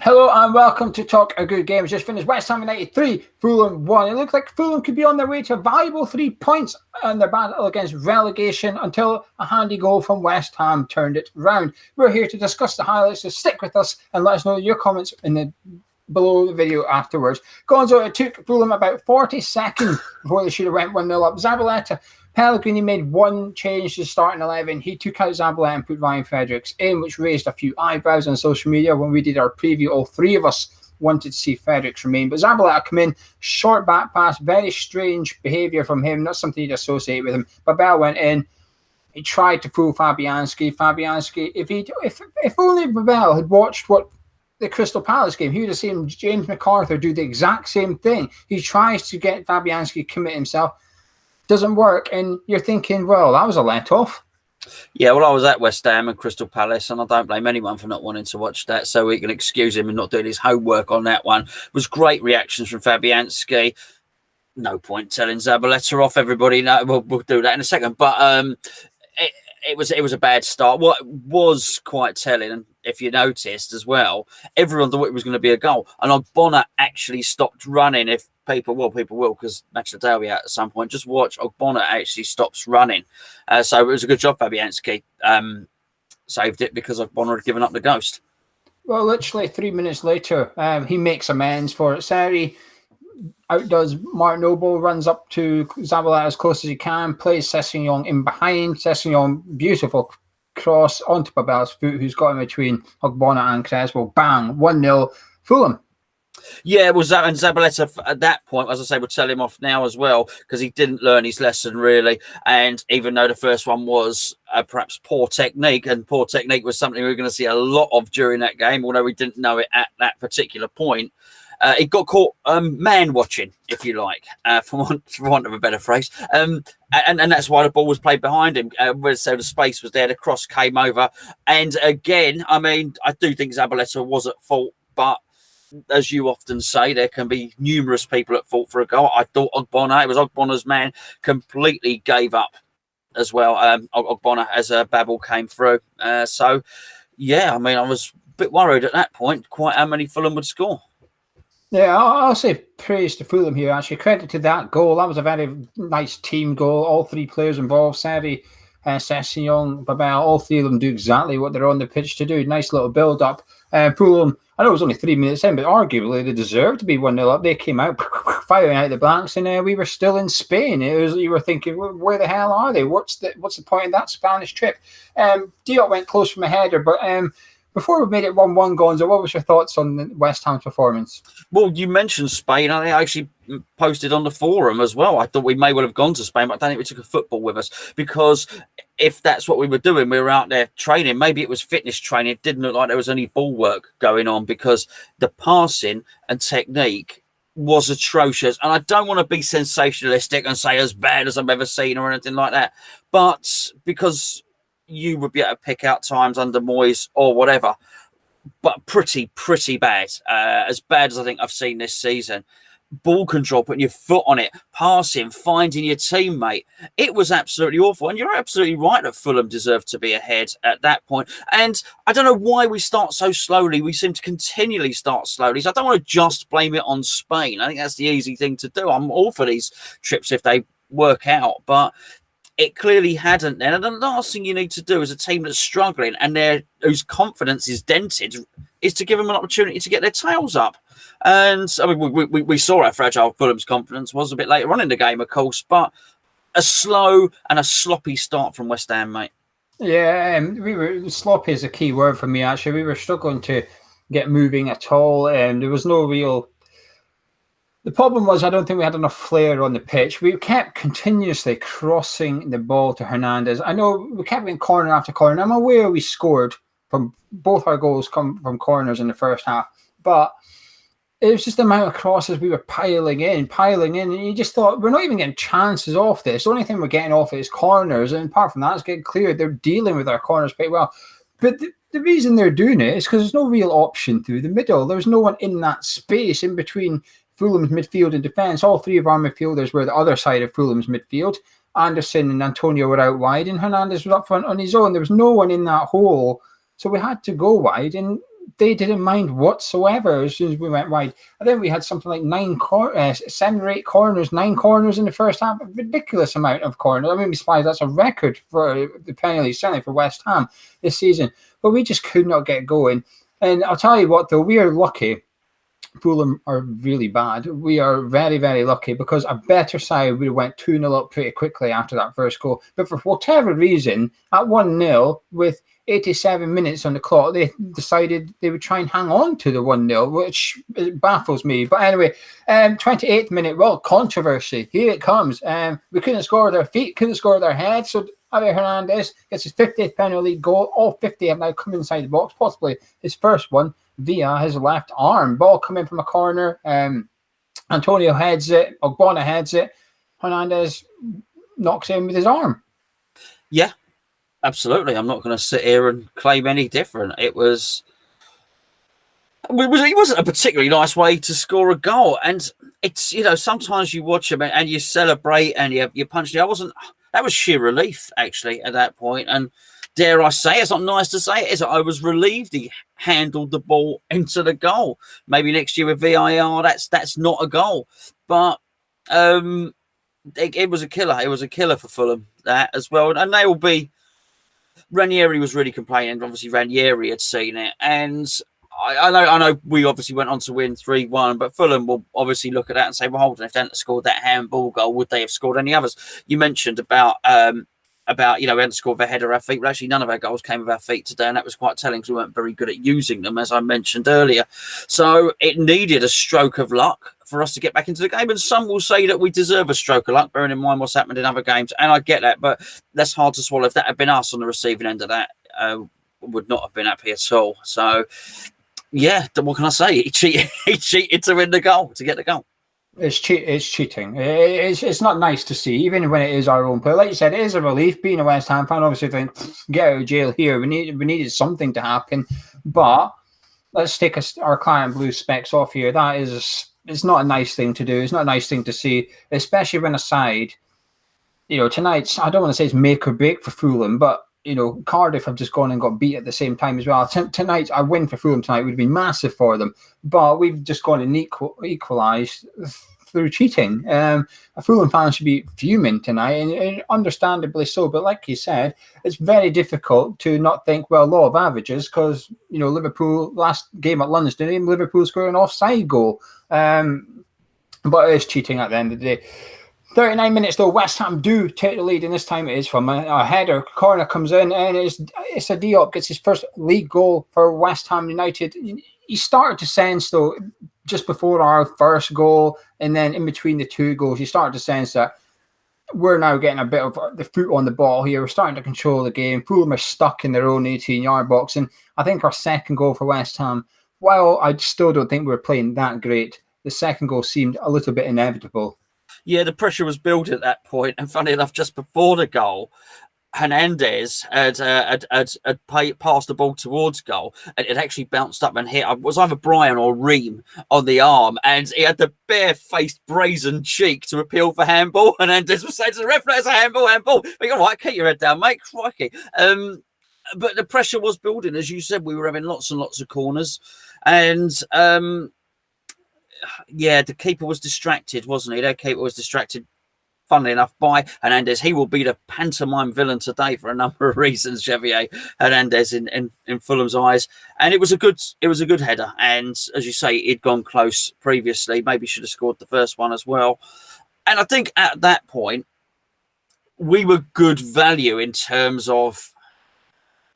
Hello and welcome to Talk a Good Game. Just finished West Ham United 3, Fulham 1. It looks like Fulham could be on their way to a valuable 3 points in their battle against relegation until a handy goal from West Ham turned it round. We're here to discuss the highlights, so stick with us and let us know your comments below the video afterwards. Gonzo, it took Fulham about 40 seconds before they should have went 1-0 up. Zabaleta, Pellegrini made one change to the starting 11. He took out Zabaleta and put Ryan Fredericks in, which raised a few eyebrows on social media when we did our preview. All three of us wanted to see Fredericks remain. But Zabaleta come in, short back pass, very strange behaviour from him, not something you'd associate with him. Babel went in. He tried to fool Fabianski. Fabianski, if only Babel had watched what the Crystal Palace game, he would have seen James McArthur do the exact same thing. He tries to get Fabianski to commit himself. Doesn't work, and you're thinking, well, that was a let-off. Yeah, well, I was at West Ham and Crystal Palace, and I don't blame anyone for not wanting to watch that, so we can excuse him and not doing his homework on that one. It was great reactions from Fabianski. No point telling Zabaleta off, everybody. No, we'll do that in a second. But it was a bad start. What was quite telling, and if you noticed as well, everyone thought it was going to be a goal, and Ogbonna actually stopped running. If people will, because match the day will be out at some point. Just watch, Ogbonna actually stops running. So it was a good job, Fabianski saved it because Ogbonna had given up the ghost. Well, literally 3 minutes later, he makes amends for it. Sari outdoes Mark Noble, runs up to Zabaleta as close as he can, plays Sessegnon in behind. Sessegnon, beautiful cross onto Babel's foot, who's got in between Ogbonna and Crespo. Bang, 1-0, Fulham. Yeah, it was that, and Zabaleta at that point, as I say, we'll tell him off now as well, because he didn't learn his lesson really. And even though the first one was perhaps poor technique, and poor technique was something we were going to see a lot of during that game, although we didn't know it at that particular point. It got caught man watching, if you like, for want of a better phrase. And that's why the ball was played behind him. So the space was there, the cross came over. And again, I mean, I do think Zabaleta was at fault, but as you often say, there can be numerous people at fault for a goal. I thought Ogbonna, it was Ogbonna's man, completely gave up as well. Ogbonna, as Babel came through. So, yeah, I mean, I was a bit worried at that point, quite how many Fulham would score. Yeah, I'll say praise to Fulham here, actually. Credit to that goal. That was a very nice team goal. All three players involved, Sari, Sessegnon, Babel, all three of them do exactly what they're on the pitch to do. Nice little build-up. Fulham, I know it was only 3 minutes in, but arguably they deserved to be 1-0 up. They came out firing out the blanks, and we were still in Spain. You were thinking, where the hell are they? What's the point of that Spanish trip? Diop went close from a header, but before we made it 1-1, Gonzo, what was your thoughts on West Ham's performance? Well, you mentioned Spain. I actually posted on the forum as well. I thought we may well have gone to Spain, but I don't think we took a football with us, because if that's what we were doing, we were out there training. Maybe it was fitness training. It didn't look like there was any ball work going on, because the passing and technique was atrocious. And I don't want to be sensationalistic and say as bad as I've ever seen or anything like that, but because you would be able to pick out times under Moyes or whatever, but pretty bad. As bad as I think I've seen this season. Ball control, putting your foot on it, passing, finding your teammate. It was absolutely awful. And you're absolutely right that Fulham deserved to be ahead at that point. And I don't know why we start so slowly. We seem to continually start slowly. So I don't want to just blame it on Spain. I think that's the easy thing to do. I'm all for these trips if they work out, but it clearly hadn't then. And the last thing you need to do as a team that's struggling and whose confidence is dented is to give them an opportunity to get their tails up. And I mean, we saw how fragile Fulham's confidence was a bit later on in the game, of course, but a slow and a sloppy start from West Ham, mate. Yeah, sloppy is a key word for me, actually. We were struggling to get moving at all, and there was no real... The problem was I don't think we had enough flair on the pitch. We kept continuously crossing the ball to Hernandez. I know we kept getting corner after corner. I'm aware we scored from both our goals come from corners in the first half, but it was just the amount of crosses we were piling in, and you just thought, we're not even getting chances off this. The only thing we're getting off it is corners, and apart from that, it's getting clear they're dealing with our corners pretty well. But the reason they're doing it is because there's no real option through the middle. There's no one in that space in between Fulham's midfield and defence. All three of our midfielders were the other side of Fulham's midfield. Anderson and Antonio were out wide, and Hernandez was up front on his own. There was no one in that hole, so we had to go wide. And they didn't mind whatsoever as soon as we went wide. And then we had something like 7 or 8 corners, 9 corners in the first half. A ridiculous amount of corners. I mean, be surprised that's a record for the Premier League, certainly for West Ham this season. But we just could not get going. And I'll tell you what, though, we are lucky. Fulham are really bad. We are very, very lucky because a better side would have went 2-0 up pretty quickly after that first goal. But for whatever reason, at 1-0 with 87 minutes on the clock, they decided they would try and hang on to the 1-0, which baffles me. But anyway, 28th minute, well, controversy. Here it comes. We couldn't score with our feet, couldn't score with our heads. So Javier Hernandez gets his 50th Premier League goal. All 50 have now come inside the box, possibly his first one via his left arm. Ball coming from a corner. Antonio heads it. Ogbonna heads it. Hernandez knocks in with his arm. Yeah, absolutely. I'm not going to sit here and claim any different. It wasn't a particularly nice way to score a goal. And it's, sometimes you watch them and you celebrate and you punch. That was sheer relief, actually, at that point. And dare I say, it's not nice to say it, is it? I was relieved he handled the ball into the goal. Maybe next year with VAR, that's not a goal. But it was a killer. It was a killer for Fulham, that as well. And they will be... Ranieri was really complaining. Obviously, Ranieri had seen it. And I know we obviously went on to win 3-1, but Fulham will obviously look at that and say, well, hold on, if they hadn't scored that handball goal, would they have scored any others? You mentioned about we hadn't scored with a head or our feet. But actually, none of our goals came with our feet today, and that was quite telling because we weren't very good at using them, as I mentioned earlier. So it needed a stroke of luck for us to get back into the game. And some will say that we deserve a stroke of luck, bearing in mind what's happened in other games. And I get that, but that's hard to swallow. If that had been us on the receiving end of that, would not have been happy at all. So... yeah, what can I say? He cheated to win the goal, to get the goal. It's cheating. It's not nice to see, even when it is our own player. Like you said, it is a relief. Being a West Ham fan, obviously think, get out of jail here. We needed something to happen. But let's take our client blue specs off here. It's not a nice thing to do. It's not a nice thing to see, especially when a side, tonight, I don't want to say it's make or break for Fulham, but Cardiff have just gone and got beat at the same time as well. Tonight, a win for Fulham tonight would have been massive for them. But we've just gone and equalised through cheating. A Fulham fan should be fuming tonight, and understandably so. But like you said, it's very difficult to not think, well, law of averages, because, Liverpool, last game at London Stadium, Liverpool scored an offside goal. But it is cheating at the end of the day. 39 minutes though, West Ham do take the lead, and this time it is from a header. Corner comes in, and it's a Diop gets his first league goal for West Ham United. He started to sense though, just before our first goal, and then in between the two goals, you started to sense that we're now getting a bit of the foot on the ball here. We're starting to control the game. Fulham are stuck in their own 18-yard box, and I think our second goal for West Ham, while I still don't think we're playing that great, the second goal seemed a little bit inevitable. Yeah, the pressure was built at that point, and funny enough, just before the goal, Hernandez had passed the ball towards goal, and it actually bounced up and hit. It was either Brian or Ream on the arm, and he had the bare-faced, brazen cheek to appeal for handball. Hernandez was saying to the referee, "It's a handball." But you're right, keep your head down, mate. Crikey. But the pressure was building, as you said. We were having lots and lots of corners, and the keeper was distracted, wasn't he? Their keeper was distracted, funnily enough, by Hernandez. He will be the pantomime villain today for a number of reasons, Javier Hernandez in Fulham's eyes. And it was a good header. And as you say, he'd gone close previously. Maybe should have scored the first one as well. And I think at that point, we were good value in terms of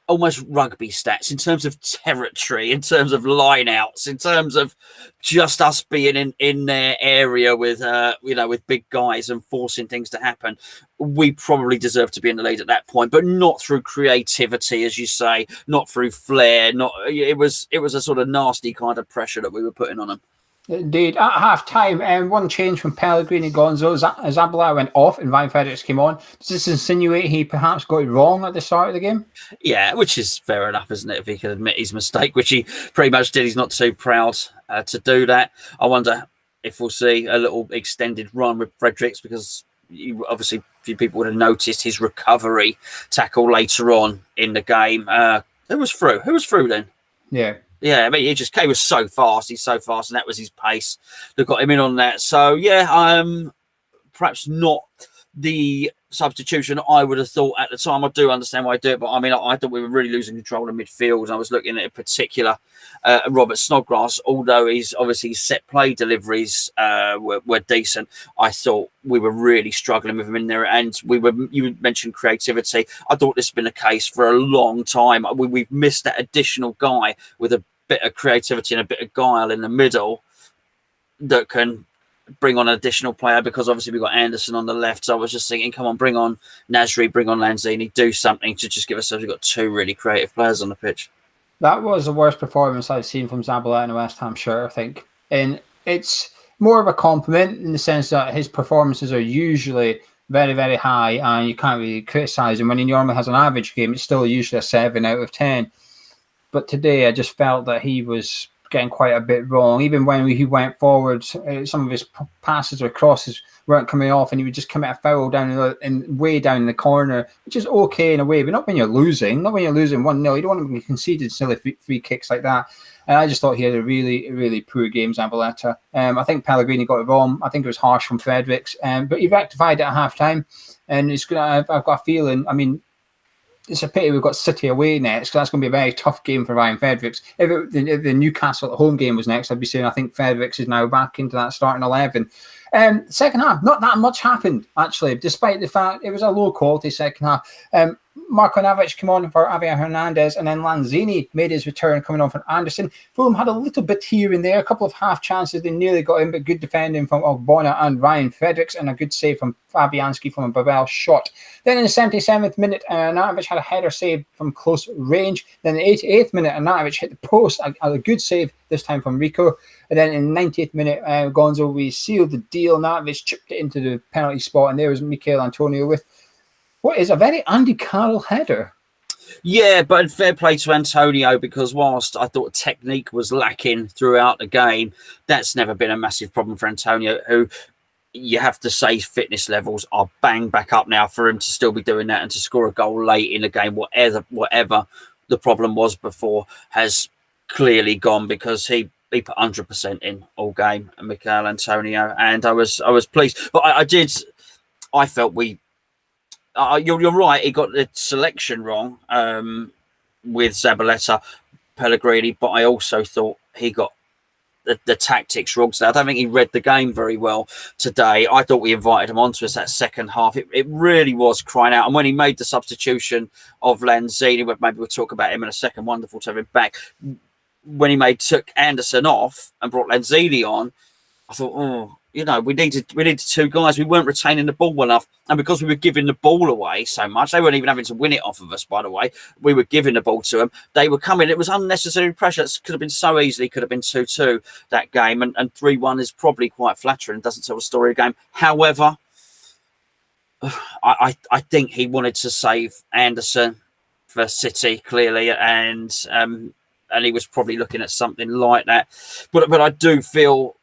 almost rugby stats, in terms of territory, in terms of line-outs, in terms of just us being in their area with with big guys and forcing things to happen. We probably deserve to be in the lead at that point, but not through creativity, as you say, not through flair. It was a sort of nasty kind of pressure that we were putting on them. Indeed. At half-time, one change from Pellegrini Gonzo. Zabala went off and Ryan Fredericks came on. Does this insinuate he perhaps got it wrong at the start of the game? Yeah, which is fair enough, isn't it, if he can admit his mistake, which he pretty much did. He's not too proud to do that. I wonder if we'll see a little extended run with Fredericks, because obviously a few people would have noticed his recovery tackle later on in the game. Who was through then? Yeah. Yeah, I mean, he was so fast. He's so fast, and that was his pace that got him in on that. So yeah, perhaps not the substitution I would have thought at the time. I do understand why I do it, but I mean, I thought we were really losing control of midfield. And I was looking at in particular Robert Snodgrass, although his obviously set play deliveries were decent. I thought we were really struggling with him in there, and you mentioned creativity. I thought this has been a case for a long time. We've missed that additional guy with a bit of creativity and a bit of guile in the middle that can bring on an additional player, because obviously we've got Anderson on the left. So I was just thinking, come on, bring on Nasri, bring on Lanzini, do something to just give ourselves. We've got two really creative players on the pitch. That was the worst performance I've seen from Zabaleta in a West Ham shirt, I think. And it's more of a compliment in the sense that his performances are usually very, very high, and you can't really criticise him. When he normally has an average game, it's still usually a 7 out of 10. But today I just felt that he was getting quite a bit wrong. Even when he went forward, some of his passes or crosses weren't coming off, and he would just commit a foul way down in the corner, which is okay in a way, but not when you're losing. Not when you're losing 1-0. You don't want to be conceded silly free kicks like that. And I just thought he had a really, really poor game, Zabaleta. I think Pellegrini got it wrong. I think it was harsh from Fredericks, but he rectified it at half-time. And it's gonna. I've got a feeling, I mean, it's a pity we've got City away next, because that's going to be a very tough game for Ryan Fredericks. If the Newcastle at home game was next, I'd be saying I think Fredericks is now back into that starting 11. Second half, not that much happened, actually, despite the fact it was a low-quality second half. Marko Navic came on for Javier Hernandez, and then Lanzini made his return coming on for Anderson. Fulham had a little bit here and there, a couple of half chances they nearly got in, but good defending from Ogbonna and Ryan Fredericks, and a good save from Fabianski from a Babel shot. Then in the 77th minute, Navic had a header save from close range. Then in the 88th minute, Navic hit the post, a good save this time from Rico. And then in the 90th minute, Gonzo, we sealed the deal. Navic chipped it into the penalty spot, and there was Mikel Antonio with what is a very Andy Carroll header. Yeah, but fair play to Antonio, because whilst I thought technique was lacking throughout the game, that's never been a massive problem for Antonio, who you have to say fitness levels are bang back up now for him to still be doing that and to score a goal late in the game, whatever the problem was before, has clearly gone, because he put 100% in all game, Mikel Antonio, and I was pleased. But I felt you're right, he got the selection wrong with Zabaleta, Pellegrini, but I also thought he got the tactics wrong. So I don't think he read the game very well today. I thought we invited him onto us that second half. It really was crying out. And when he made the substitution of Lanzini, maybe we'll talk about him in a second, wonderful to have him back. When he took Anderson off and brought Lanzini on, I thought, we needed two guys. We weren't retaining the ball enough, and because we were giving the ball away so much, they weren't even having to win it off of us. By the way, we were giving the ball to them. They were coming. It was unnecessary pressure. It could have been so easily. Could have been 2-2 that game, and 3-1 is probably quite flattering. It doesn't tell the story of the game. However, I think he wanted to save Anderson for City clearly, and he was probably looking at something like that. But I do feel.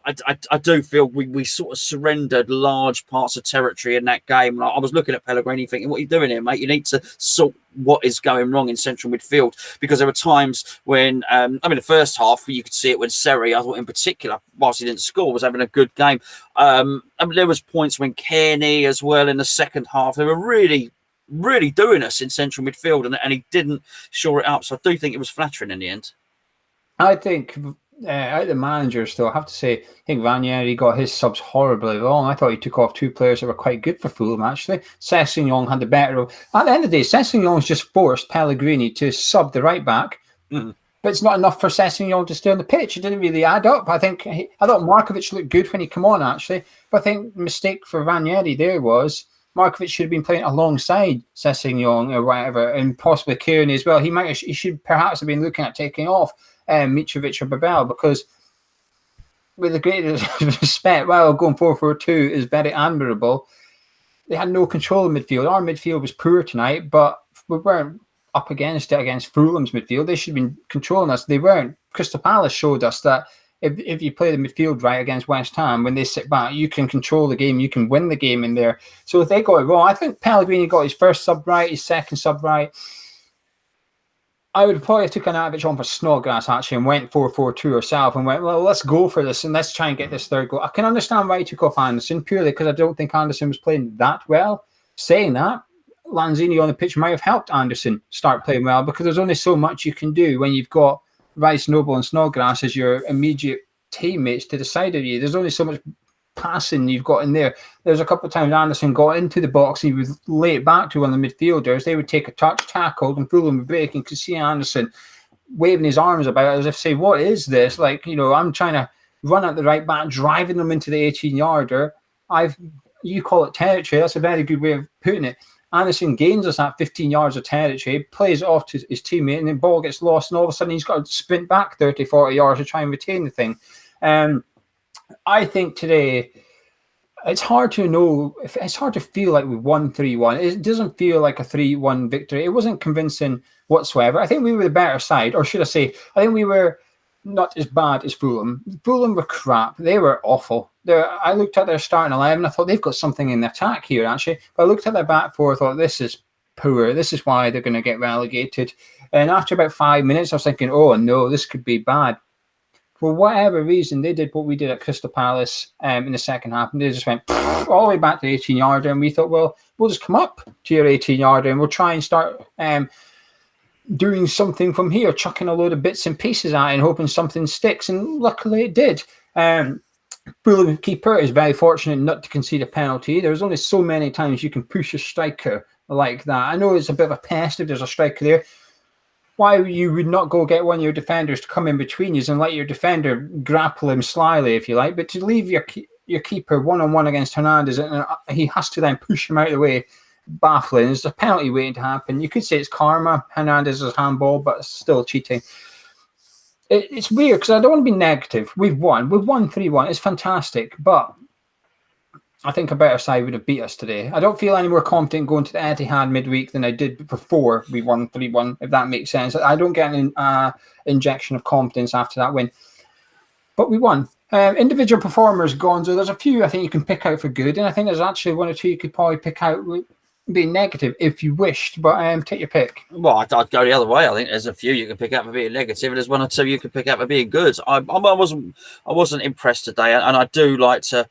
I do feel we sort of surrendered large parts of territory in that game. I was looking at Pellegrini thinking, what are you doing here, mate? You need to sort what is going wrong in central midfield, because there were times when, the first half, you could see it when Seri, I thought in particular, whilst he didn't score, was having a good game. There was points when Kearney as well in the second half. They were really, really doing us in central midfield, and he didn't shore it up. So I do think it was flattering in the end. I think... out of the managers, though, I have to say, I think Ranieri got his subs horribly wrong. I thought he took off two players that were quite good for Fulham, actually. Sessegnon had the better of... At the end of the day, Sessegnon's just forced Pellegrini to sub the right back, but it's not enough for Sessegnon to stay on the pitch. It didn't really add up. I thought Markovic looked good when he came on, actually, but I think the mistake for Ranieri there was Markovic should have been playing alongside Sessegnon or whatever, and possibly Kearney as well. He should perhaps have been looking at taking off Mitrovic or Babel, because with the greatest respect, while going 4-4-2 is very admirable, they had no control of midfield. Our midfield was poor tonight, but we weren't up against it against Fulham's midfield. They should have been controlling us. They weren't. Crystal Palace showed us that if you play the midfield right against West Ham, when they sit back, you can control the game, you can win the game in there. So if they got it wrong, I think Pellegrini got his first sub right, his second sub right. I would probably have took Arnautovic on for Snodgrass actually and went 4-4-2 herself and went, well, let's go for this and let's try and get this third goal. I can understand why he took off Anderson purely because I don't think Anderson was playing that well. Saying that, Lanzini on the pitch might have helped Anderson start playing well because there's only so much you can do when you've got Rice, Noble and Snodgrass as your immediate teammates to the side of you. There's only so much passing you've got in there. There's a couple of times Anderson got into the box and he would lay it back to one of the midfielders. They would take a touch, tackle, and Fulham would break, and could see Anderson waving his arms about as if say, what is this? Like, you know, I'm trying to run at the right back, driving them into the 18-yarder. You call it territory. That's a very good way of putting it. Anderson gains us at 15 yards of territory, plays it off to his teammate, and the ball gets lost, and all of a sudden he's got to sprint back 30, 40 yards to try and retain the thing. I think today it's hard to know. It's hard to feel like we won 3-1. It doesn't feel like a 3-1 victory. It wasn't convincing whatsoever. I think we were the better side, or should I say, I think we were not as bad as Fulham. Fulham were crap. They were awful. I looked at their starting 11. I thought they've got something in the attack here, actually. But I looked at their back four. I thought, this is poor. This is why they're going to get relegated. And after about 5 minutes, I was thinking, oh, no, this could be bad. For whatever reason, they did what we did at Crystal Palace in the second half, and they just went all the way back to the 18-yarder, and we thought, well, we'll just come up to your 18-yarder, and we'll try and start doing something from here, chucking a load of bits and pieces at it and hoping something sticks, and luckily it did. Fulham keeper is very fortunate not to concede a penalty. There's only so many times you can push a striker like that. I know it's a bit of a pest if there's a striker there. Why you would not go get one of your defenders to come in between you and let your defender grapple him slyly, if you like, but to leave your keeper one-on-one against Hernandez and he has to then push him out of the way, baffling. There's a penalty waiting to happen. You could say it's karma. Hernandez is handball, but it's still cheating. It's weird because I don't want to be negative. We've won 3-1. It's fantastic, but I think a better side would have beat us today. I don't feel any more confident going to the Etihad midweek than I did before we won 3-1, if that makes sense. I don't get an injection of confidence after that win. But we won. Individual performers, Gonzo, there's a few I think you can pick out for good, and I think there's actually one or two you could probably pick out being negative if you wished, but take your pick. Well, I'd go the other way. I think there's a few you can pick out for being negative, and there's one or two you can pick out for being good. I wasn't impressed today, and I do like to...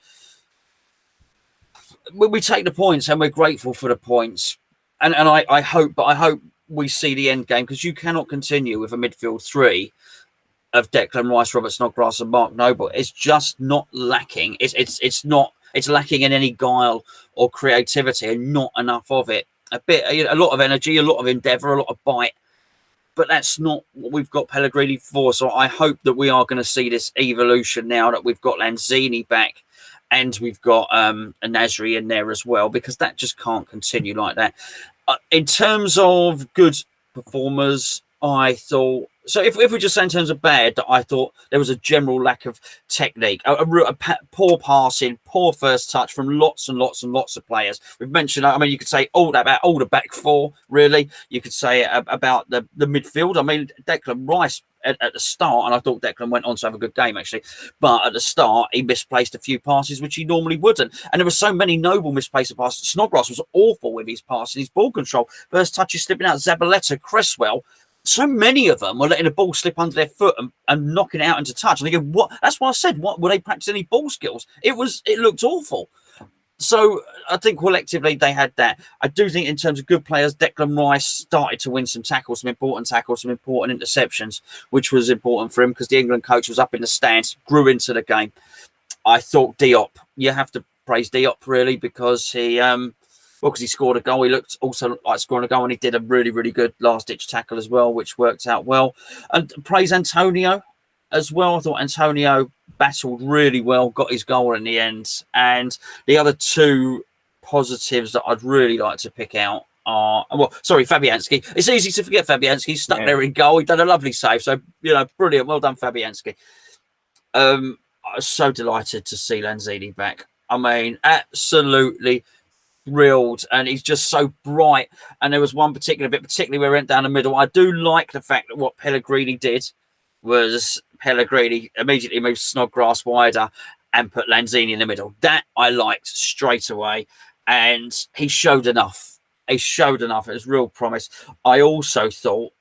We take the points and we're grateful for the points, and I hope we see the end game, because you cannot continue with a midfield three of Declan Rice, Robert Snodgrass, and Mark Noble. It's just not lacking. It's lacking in any guile or creativity, and not enough of it. A lot of energy, a lot of endeavour, a lot of bite, but that's not what we've got Pellegrini for. So I hope that we are going to see this evolution now that we've got Lanzini back. And we've got a Nasri in there as well, because that just can't continue like that. In terms of good performers, I thought... So if we just say in terms of bad, I thought there was a general lack of technique, a poor passing, poor first touch from lots and lots and lots of players. We've mentioned, I mean, you could say all the back four, really. You could say about the midfield. I mean, Declan Rice at the start, and I thought Declan went on to have a good game, actually. But at the start, he misplaced a few passes, which he normally wouldn't. And there were so many noble misplaced passes. Snodgrass was awful with his passing, his ball control. First touch is slipping out. Zabaleta, Cresswell. So many of them were letting the ball slip under their foot and knocking it out into touch. And they go, what? That's why I said, what were they practicing any ball skills? It looked awful. So I think collectively they had that. I do think in terms of good players, Declan Rice started to win some important interceptions, which was important for him because the England coach was up in the stands, grew into the game. I thought Diop, you have to praise Diop really, because because he scored a goal. He looked also like scoring a goal, and he did a really, really good last-ditch tackle as well, which worked out well. And praise Antonio as well. I thought Antonio battled really well, got his goal in the end. And the other two positives that I'd really like to pick out are... Well, sorry, Fabianski. It's easy to forget Fabianski. He's stuck there in goal. He done a lovely save. So, brilliant. Well done, Fabianski. I was so delighted to see Lanzini back. I mean, absolutely... thrilled, and he's just so bright. And there was one particularly where he went down the middle. I do like the fact that what Pellegrini did was Pellegrini immediately moved Snodgrass wider and put Lanzini in the middle. That I liked straight away, and he showed enough. It was real promise. I also thought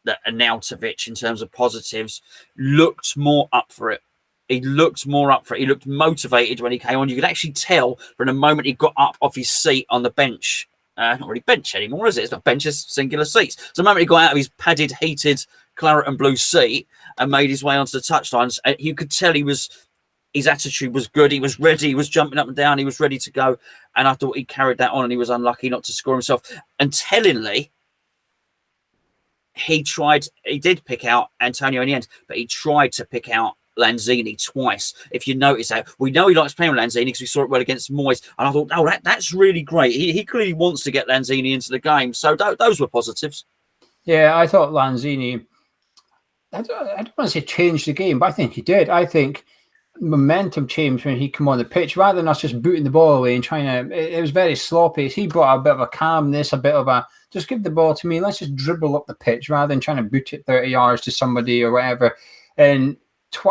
that Arnautovic, in terms of positives, looked more up for it. He looked more up for it. He looked motivated when he came on. You could actually tell from the moment he got up off his seat on the bench. Not really bench anymore, is it? It's not bench, it's singular seats. So the moment he got out of his padded, heated claret and blue seat and made his way onto the touchlines, you could tell his attitude was good. He was ready. He was jumping up and down. He was ready to go. And I thought he carried that on, and he was unlucky not to score himself. And tellingly, he did pick out Antonio in the end, but he tried to pick out Lanzini twice. If you notice that, we know he likes playing with Lanzini because we saw it well against Moyes, and I thought, oh, that's really great. He clearly wants to get Lanzini into the game. So those were positives. Yeah, I thought Lanzini, I don't want to say changed the game, but I think he did. I think momentum changed when he came on the pitch. Rather than us just booting the ball away and trying to, it was very sloppy. He brought a bit of a calmness, a bit of a, just give the ball to me, let's just dribble up the pitch rather than trying to boot it 30 yards to somebody or whatever. And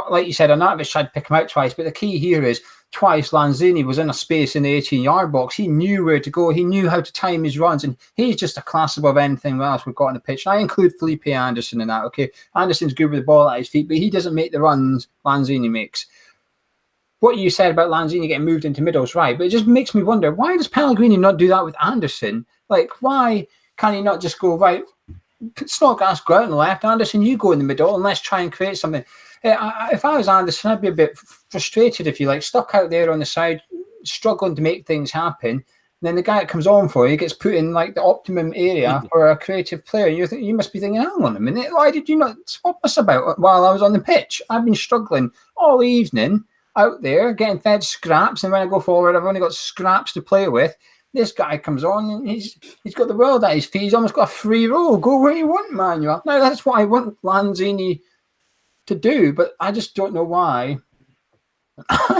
like you said, Arnautovic tried to pick him out twice, but the key here is twice Lanzini was in a space in the 18-yard box. He knew where to go. He knew how to time his runs, and he's just a class above anything else we've got on the pitch. And I include Felipe Anderson in that, okay? Anderson's good with the ball at his feet, but he doesn't make the runs Lanzini makes. What you said about Lanzini getting moved into middle is right, but it just makes me wonder, why does Pellegrini not do that with Anderson? Like, why can he not just go, right, Snodgrass, go out on the left, Anderson, you go in the middle, and let's try and create something. If I was Anderson, I'd be a bit frustrated, if you like, stuck out there on the side, struggling to make things happen. And then the guy that comes on for you gets put in like the optimum area for a creative player. You must be thinking, hang on a minute, why did you not swap us about while I was on the pitch? I've been struggling all evening out there, getting fed scraps, and when I go forward, I've only got scraps to play with. This guy comes on and he's got the world at his feet. He's almost got a free roll. Go where you want, Manuel. Now, that's what I want Lanzini to do, but I just don't know why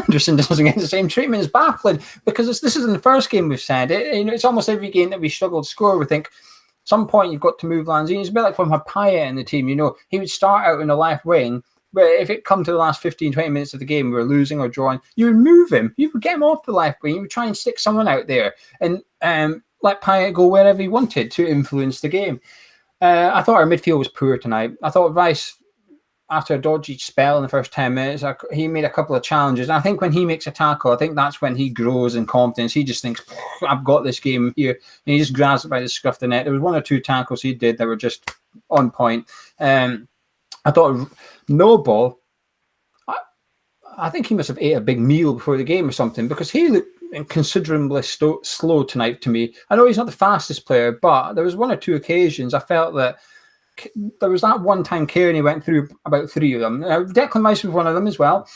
Anderson doesn't get the same treatment. It's baffling because this isn't the first game we've said it. It's almost every game that we struggle to score. We think at some point you've got to move Lanzini. It's a bit like when Papaya in the team. He would start out in the left wing, but if it come to the last 15, 20 minutes of the game, we were losing or drawing, you would move him. You would get him off the left wing. You would try and stick someone out there and let Payet go wherever he wanted to influence the game. I thought our midfield was poor tonight. I thought Rice, after a dodgy spell in the first 10 minutes, he made a couple of challenges. And I think when he makes a tackle, I think that's when he grows in confidence. He just thinks, I've got this game here. And he just grabs it by the scruff of the neck. There was one or two tackles he did that were just on point. I thought Noble, I think he must have ate a big meal before the game or something, because he looked considerably slow tonight to me. I know he's not the fastest player, but there was one or two occasions I felt that there was that one time Kearney went through about three of them. Declan Rice was one of them as well,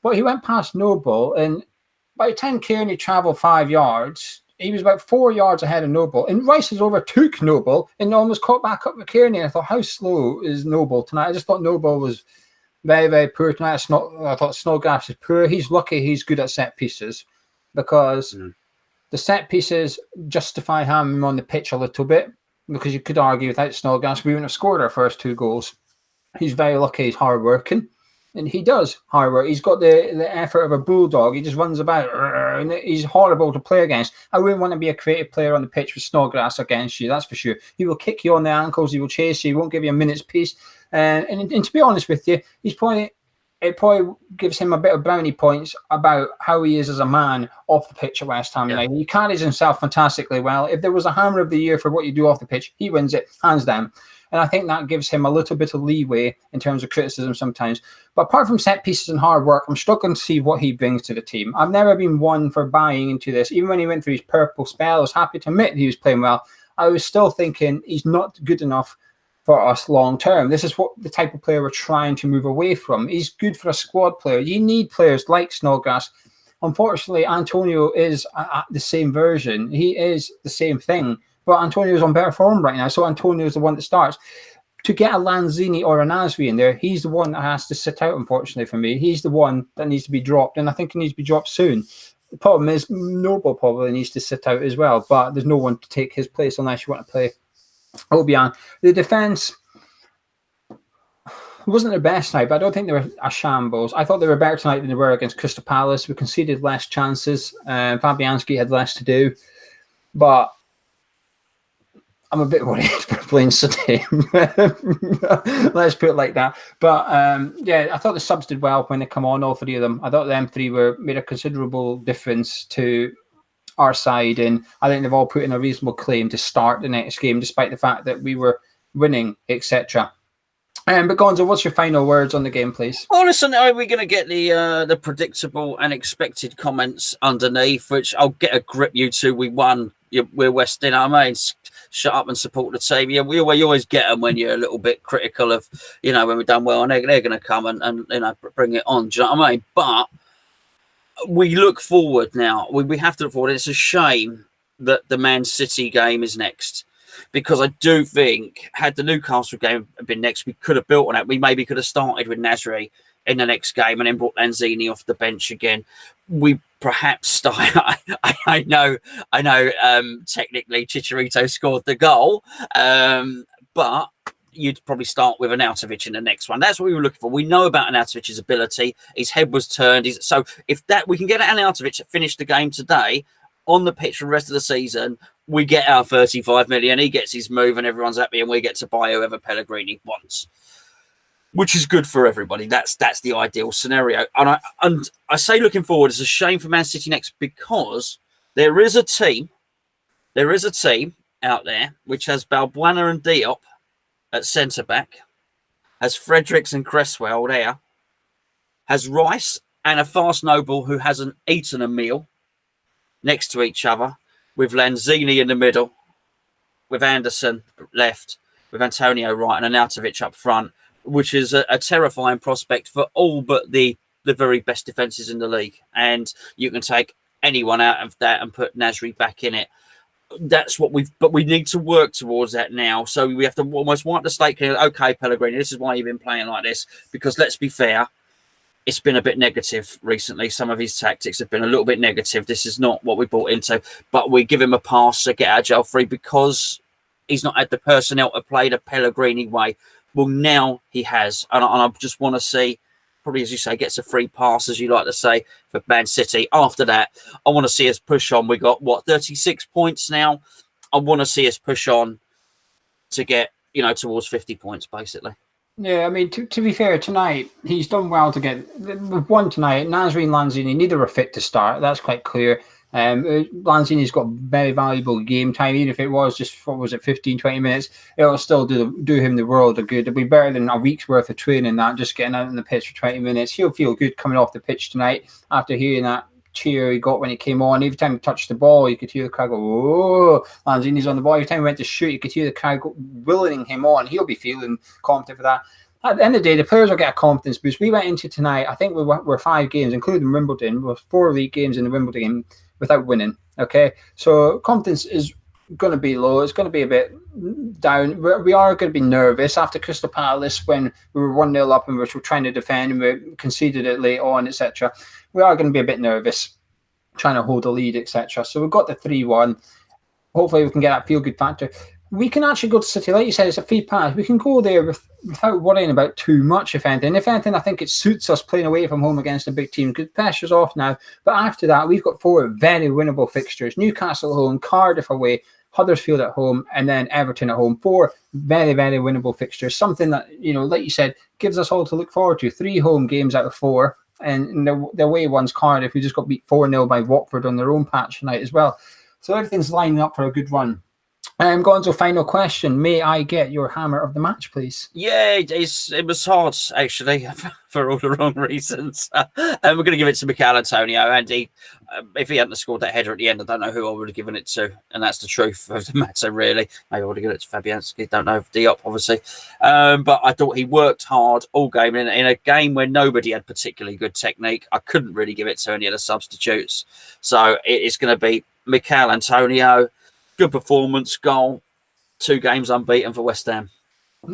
but he went past Noble, and by the time Kearney travelled 5 yards, he was about 4 yards ahead of Noble, and Rice has overtook Noble and almost caught back up with Kearney. And I thought, how slow is Noble tonight? I just thought Noble was very, very poor tonight. I thought Snodgrass is poor. He's lucky he's good at set pieces, because the set pieces justify having him on the pitch a little bit, because you could argue without Snodgrass, we wouldn't have scored our first 2 goals. He's very lucky he's hard-working, and he does hard work. He's got the effort of a bulldog. He just runs about, and he's horrible to play against. I wouldn't want to be a creative player on the pitch with Snodgrass against you, that's for sure. He will kick you on the ankles, he will chase you, he won't give you a minute's peace. And to be honest with you, it probably gives him a bit of brownie points about how he is as a man off the pitch at West Ham United. He carries himself fantastically well. If there was a Hammer of the Year for what you do off the pitch, he wins it, hands down. And I think that gives him a little bit of leeway in terms of criticism sometimes. But apart from set pieces and hard work, I'm struggling to see what he brings to the team. I've never been one for buying into this. Even when he went through his purple spell, I was happy to admit he was playing well. I was still thinking he's not good enough for us long term. This is what the type of player we're trying to move away from. He's good for a squad player. You need players like Snodgrass. Unfortunately, Antonio is the same version. He is the same thing, but Antonio's on better form right now, so Antonio's the one that starts. To get a Lanzini or a Nasri in there, he's the one that has to sit out, unfortunately for me. He's the one that needs to be dropped, and I think he needs to be dropped soon. The problem is Noble probably needs to sit out as well, but there's no one to take his place unless you want to play Obiang. The defence wasn't their best night, but I don't think they were a shambles. I thought they were better tonight than they were against Crystal Palace. We conceded less chances. Fabianski had less to do, but I'm a bit worried playing City. Let's put it like that. But yeah, I thought the subs did well when they come on, all three of them. I thought them three made a considerable difference to our side, and I think they've all put in a reasonable claim to start the next game, despite the fact that we were winning, etc. But Gonzo, what's your final words on the game, please? Well, listen, are we going to get the predictable and expected comments underneath, which I'll get a grip, you two. We won. We're West End. I mean, shut up and support the team. Yeah, we always get them when you're a little bit critical of, when we've done well, and they're going to come and bring it on. Do you know what I mean? But we look forward now. We have to look forward. It's a shame that the Man City game is next, because I do think had the Newcastle game been next, we could have built on it. We maybe could have started with Nasri in the next game and then brought Lanzini off the bench again. We perhaps start. I know. Technically, Chicharito scored the goal, but you'd probably start with Arnautovic in the next one. That's what we were looking for. We know about Arnautovic's ability. His head was turned. So if that we can get Arnautovic to finish the game today on the pitch for the rest of the season, we get our 35 million. He gets his move, and everyone's happy, and we get to buy whoever Pellegrini wants, which is good for everybody. That's the ideal scenario. And I say looking forward, it's a shame for Man City next, because there is a team out there which has Balbuena and Diop at centre back, has Fredericks and Cresswell there, has Rice and a fast Noble who hasn't eaten a meal next to each other, with Lanzini in the middle, with Anderson left, with Antonio right, and Arnautovic up front, which is a terrifying prospect for all but the very best defences in the league. And you can take anyone out of that and put Nasri back in it. That's what but we need to work towards that now. So we have to almost wipe the slate clean. Okay, Pellegrini, this is why you've been playing like this, because let's be fair, it's been a bit negative recently. Some of his tactics have been a little bit negative. This is not what we bought into, but we give him a pass to get out of jail free because he's not had the personnel to play the Pellegrini way. Well, now he has. And I just want to see, probably as you say, gets a free pass, as you like to say, for Man City. After that, I want to see us push on. We got, 36 points now? I want to see us push on to get, towards 50 points, basically. Yeah, I mean, to be fair, tonight, he's done well to get... We've won tonight. Nasri and Lanzini, neither were fit to start. That's quite clear. Lanzini's got very valuable game time, even if it was just, 15, 20 minutes, it'll still do him the world of good. It'll be better than a week's worth of training, that just getting out on the pitch for 20 minutes. He'll feel good coming off the pitch tonight after hearing that cheer he got when he came on. Every time he touched the ball, you could hear the crowd go, "Oh, Lanzini's on the ball." Every time he went to shoot, you could hear the crowd willing him on. He'll be feeling confident for that. At the end of the day, the players will get a confidence boost. We went into tonight, I think we're 5 games, including Wimbledon. We're 4 league games in the Wimbledon game without winning. Okay, so confidence is going to be low. It's going to be a bit down. We are going to be nervous after Crystal Palace when we were 1-0 up and we were trying to defend and we conceded it late on, etc. We are going to be a bit nervous trying to hold the lead, etc. So we've got the 3-1. Hopefully we can get that feel-good factor. We can actually go to City, like you said, it's a free pass. We can go there without worrying about too much, if anything. If anything, I think it suits us playing away from home against a big team because pressure's off now. But after that, we've got 4 very winnable fixtures. Newcastle at home, Cardiff away, Huddersfield at home, and then Everton at home. 4 very, very winnable fixtures. Something that, like you said, gives us all to look forward to. 3 home games out of 4. And the away one's Cardiff, who just got beat 4-0 by Watford on their own patch tonight as well. So everything's lining up for a good run. Gonzo, final question. May I get your hammer of the match, please? Yeah, it was hard, actually, for all the wrong reasons. And we're going to give it to Mikel Antonio. And if he hadn't scored that header at the end, I don't know who I would have given it to. And that's the truth of the matter, really. Maybe I would have given it to Fabianski. Don't know, Diop, obviously. But I thought he worked hard all game. In a game where nobody had particularly good technique, I couldn't really give it to any of the substitutes. So it's going to be Mikel Antonio. Good performance, goal, 2 games unbeaten for West Ham.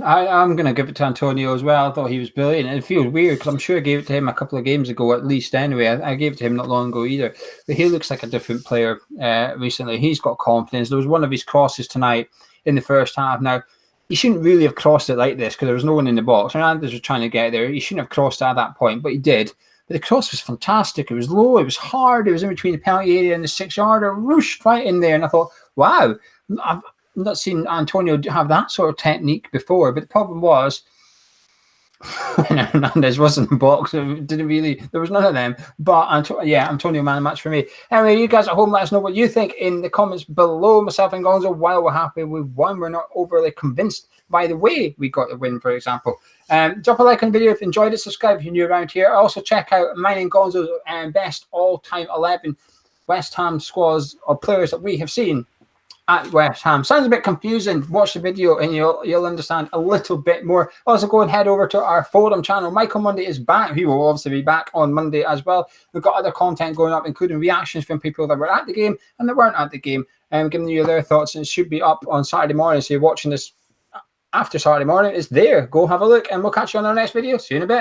I'm going to give it to Antonio as well. I thought he was brilliant. It feels weird because I'm sure I gave it to him a couple of games ago at least anyway. I gave it to him not long ago either. But he looks like a different player recently. He's got confidence. There was one of his crosses tonight in the first half. Now, he shouldn't really have crossed it like this because there was no one in the box. Hernandez was trying to get there. He shouldn't have crossed at that point, but he did. But the cross was fantastic. It was low. It was hard. It was in between the penalty area and the 6-yarder. Rooshed right in there. And I thought, wow, I've not seen Antonio have that sort of technique before. But the problem was, Hernandez wasn't in the box. It didn't really. There was none of them. But Antonio man of match for me. Anyway, you guys at home, let us know what you think in the comments below. Myself and Gonzo, while we're happy with one, we're not overly convinced by the way we got the win, for example. Drop a like on the video if you enjoyed it. Subscribe if you're new around here. Also check out mine and Gonzo's best all-time 11 West Ham squads or players that we have seen at West Ham. Sounds a bit confusing. Watch the video and you'll understand a little bit more. Also, go and head over to our forum channel. Michael Monday is back. He will obviously be back on Monday as well. We've got other content going up, including reactions from people that were at the game and that weren't at the game, and giving you their thoughts. And it should be up on Saturday morning. So you're watching this after Saturday morning. It's there. Go have a look, and we'll catch you on our next video. See you in a bit.